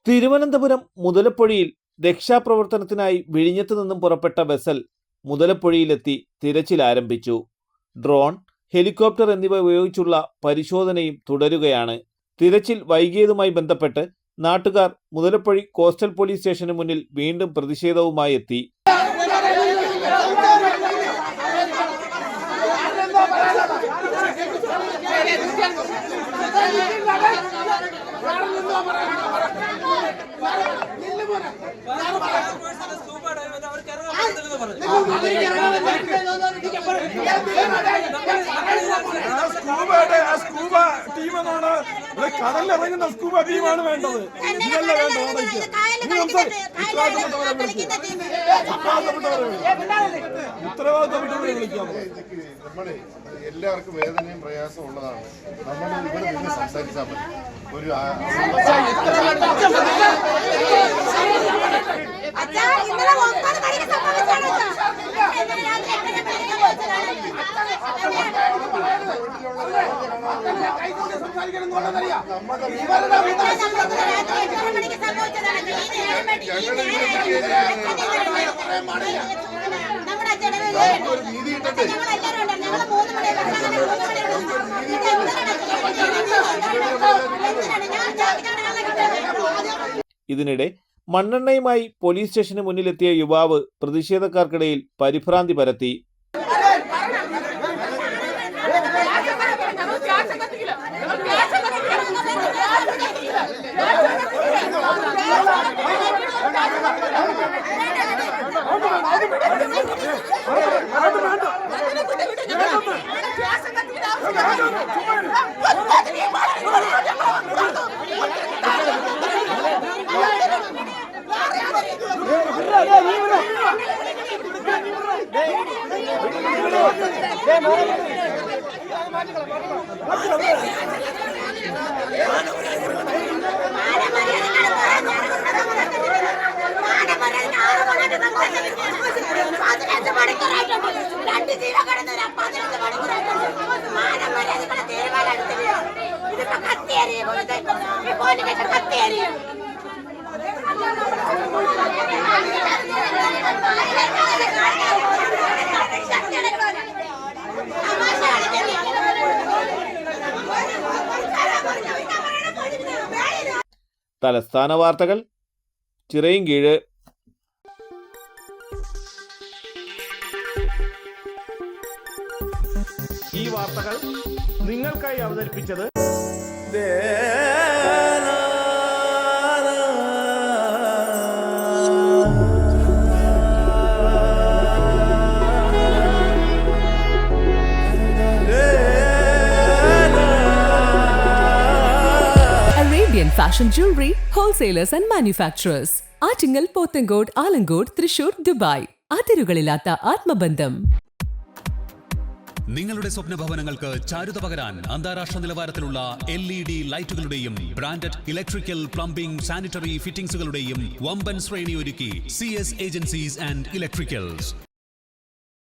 തിരുവനന്തപുരം മുതലപ്പൊഴിയിൽ രക്ഷാപ്രവർത്തനത്തിനായി വിഴിഞ്ഞത്തു നിന്നും പുറപ്പെട്ട വെസൽ മുതലപ്പൊഴിയിലെത്തി തിരച്ചിൽ ആരംഭിച്ചു. ഡ്രോൺ, ഹെലികോപ്റ്റർ എന്നിവ ഉപയോഗിച്ചുള്ള പരിശോധനയും തുടരുകയാണ്. തിരച്ചിൽ വൈകിയതുമായി ബന്ധപ്പെട്ട് നാട്ടുകാർ മുതലപ്പൊഴി കോസ്റ്റൽ പോലീസ് സ്റ്റേഷന് മുന്നിൽ വീണ്ടും പ്രതിഷേധവുമായി എത്തി. കടലിറങ്ങുന്ന സ്കൂബ ടീമാണ് വേണ്ടത്. ഉത്തരവാദിത്തപ്പെട്ടവരെ വിളിക്കാം. എല്ലാവർക്കും വേദനയും പ്രയാസം ഉള്ളതാണ്. നമ്മൾ ഇവിടെ നിന്ന് സംസാരിച്ചാൽ മതി. ഒരു ഇതിനിടെ മണ്ണെണ്ണയുമായി പോലീസ് സ്റ്റേഷന് മുന്നിലെത്തിയ യുവാവ് പ്രതിഷേധക്കാർക്കിടയിൽ പരിഭ്രാന്തി പരത്തി. തലസ്ഥാന വാർത്തകൾ ചിറയിൻകീഴ്. ഈ വാർത്തകൾ നിങ്ങൾക്കായി അവതരിപ്പിച്ചത് Fashion jewelry, wholesalers and manufacturers. Attingal, Pothencode, Alamcode, Thrissur, Dubai. അതിരുകളില്ലാത്ത ആത്മബന്ധം. നിങ്ങളുടെ സ്വപ്ന ഭവനങ്ങൾക്ക് ചാരുത പകരാൻ അന്താരാഷ്ട്ര നിലവാരത്തിലുള്ള LED ലൈറ്റുകളുടെയും ബ്രാൻഡഡ് ഇലക്ട്രിക്കൽ, പ്ലംബിംഗ്, സാനിറ്ററി ഫിറ്റിംഗ്സുകളുടെയും വമ്പൻ ശ്രേണി ഒരുക്കി CS ഏജൻസീസ് ആൻഡ് ഇലക്ട്രിക്കൽസ്.